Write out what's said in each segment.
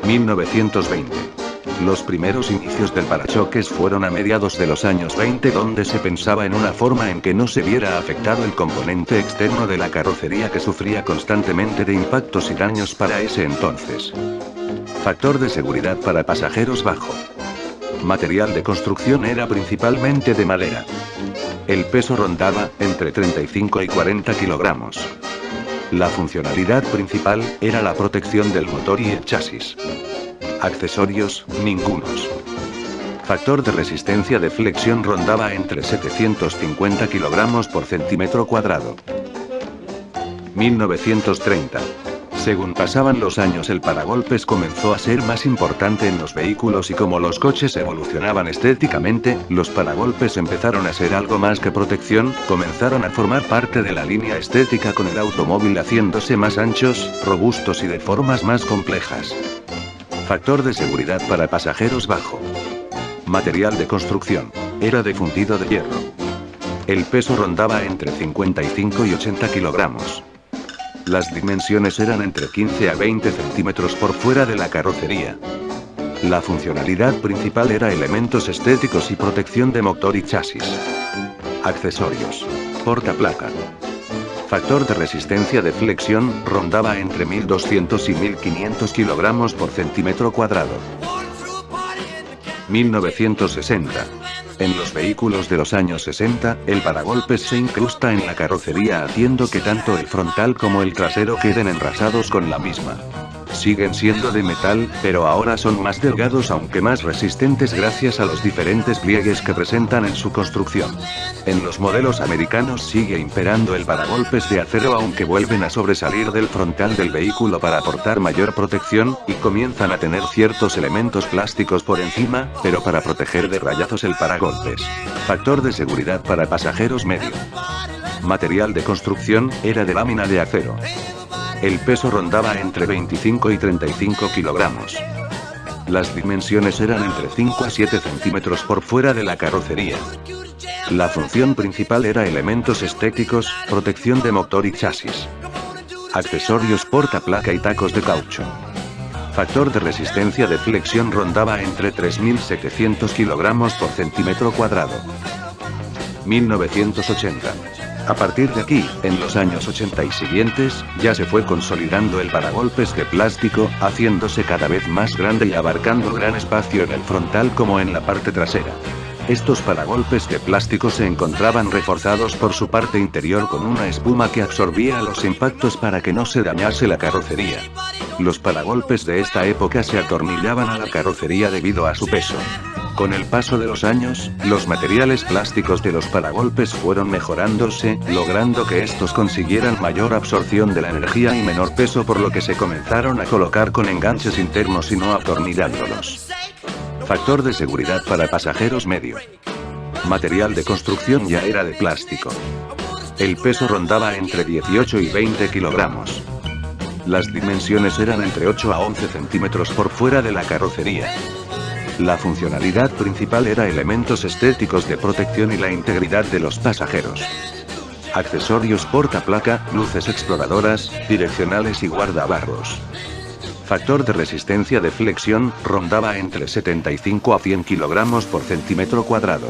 1920. Los primeros inicios del parachoques fueron a mediados de los años 20, donde se pensaba en una forma en que no se viera afectado el componente externo de la carrocería, que sufría constantemente de impactos y daños para ese entonces. Factor de seguridad para pasajeros bajo. Material de construcción era principalmente de madera. El peso rondaba entre 35 y 40 kilogramos. La funcionalidad principal era la protección del motor y el chasis. Accesorios, ningunos. Factor de resistencia de flexión rondaba entre 750 kilogramos por centímetro cuadrado. 1930. Según pasaban los años, el paragolpes comenzó a ser más importante en los vehículos, y como los coches evolucionaban estéticamente, los paragolpes empezaron a ser algo más que protección, comenzaron a formar parte de la línea estética con el automóvil, haciéndose más anchos, robustos y de formas más complejas. Factor de seguridad para pasajeros bajo. Material de construcción. Era de fundido de hierro. El peso rondaba entre 55 y 80 kilogramos. Las dimensiones eran entre 15 a 20 centímetros por fuera de la carrocería. La funcionalidad principal era elementos estéticos y protección de motor y chasis. Accesorios. Portaplaca. Factor de resistencia de flexión rondaba entre 1200 y 1500 kilogramos por centímetro cuadrado. 1960. En los vehículos de los años 60, el paragolpes se incrusta en la carrocería, haciendo que tanto el frontal como el trasero queden enrasados con la misma. Siguen siendo de metal, pero ahora son más delgados, aunque más resistentes gracias a los diferentes pliegues que presentan en su construcción. En los modelos americanos sigue imperando el paragolpes de acero, aunque vuelven a sobresalir del frontal del vehículo para aportar mayor protección, y comienzan a tener ciertos elementos plásticos por encima, pero para proteger de rayazos el paragolpes. Factor de seguridad para pasajeros medio. Material de construcción era de lámina de acero. El peso rondaba entre 25 y 35 kilogramos. Las dimensiones eran entre 5 a 7 centímetros por fuera de la carrocería. La función principal era elementos estéticos, protección de motor y chasis. Accesorios: portaplaca y tacos de caucho. Factor de resistencia de flexión rondaba entre 3700 kilogramos por centímetro cuadrado. 1980. A partir de aquí, en los años 80 y siguientes, ya se fue consolidando el paragolpes de plástico, haciéndose cada vez más grande y abarcando gran espacio en el frontal como en la parte trasera. Estos paragolpes de plástico se encontraban reforzados por su parte interior con una espuma que absorbía los impactos para que no se dañase la carrocería. Los paragolpes de esta época se atornillaban a la carrocería debido a su peso. Con el paso de los años, los materiales plásticos de los paragolpes fueron mejorándose, logrando que estos consiguieran mayor absorción de la energía y menor peso, por lo que se comenzaron a colocar con enganches internos y no atornillándolos. Factor de seguridad para pasajeros medio. Material de construcción ya era de plástico. El peso rondaba entre 18 y 20 kilogramos. Las dimensiones eran entre 8 a 11 centímetros por fuera de la carrocería. La funcionalidad principal era elementos estéticos de protección y la integridad de los pasajeros. Accesorios: portaplaca, luces exploradoras, direccionales y guardabarros. Factor de resistencia de flexión rondaba entre 75 a 100 kilogramos por centímetro cuadrado.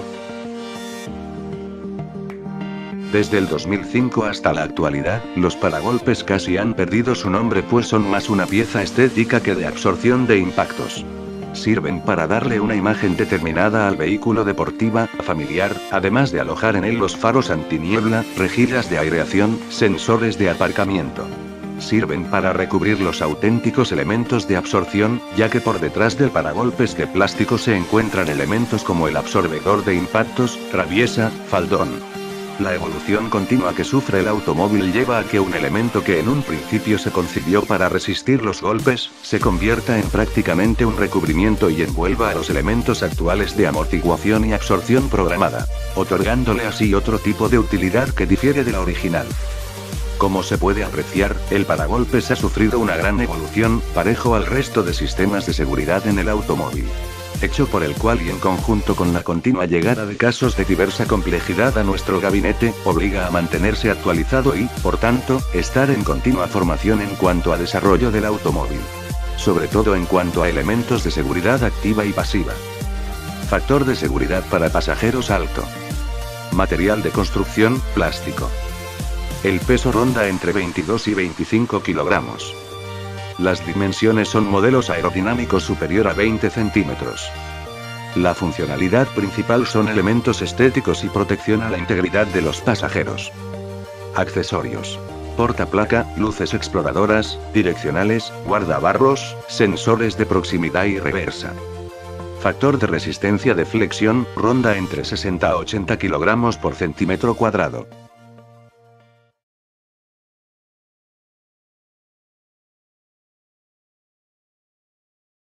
Desde el 2005 hasta la actualidad, los paragolpes casi han perdido su nombre, pues son más una pieza estética que de absorción de impactos. Sirven para darle una imagen determinada al vehículo, deportiva, familiar, además de alojar en él los faros antiniebla, rejillas de aireación, sensores de aparcamiento. Sirven para recubrir los auténticos elementos de absorción, ya que por detrás del paragolpes de plástico se encuentran elementos como el absorbedor de impactos, traviesa, faldón. La evolución continua que sufre el automóvil lleva a que un elemento que en un principio se concibió para resistir los golpes, se convierta en prácticamente un recubrimiento y envuelva a los elementos actuales de amortiguación y absorción programada, otorgándole así otro tipo de utilidad que difiere de la original. Como se puede apreciar, el paragolpes ha sufrido una gran evolución, parejo al resto de sistemas de seguridad en el automóvil. Hecho por el cual, y en conjunto con la continua llegada de casos de diversa complejidad a nuestro gabinete, obliga a mantenerse actualizado y, por tanto, estar en continua formación en cuanto a desarrollo del automóvil. sobre todo en cuanto a elementos de seguridad activa y pasiva. Factor de seguridad para pasajeros alto. Material de construcción, plástico. El peso ronda entre 22 y 25 kilogramos. Las dimensiones son modelos aerodinámicos superior a 20 centímetros. La funcionalidad principal son elementos estéticos y protección a la integridad de los pasajeros. Accesorios. Portaplaca, luces exploradoras, direccionales, guardabarros, sensores de proximidad y reversa. Factor de resistencia de flexión, ronda entre 60 a 80 kilogramos por centímetro cuadrado.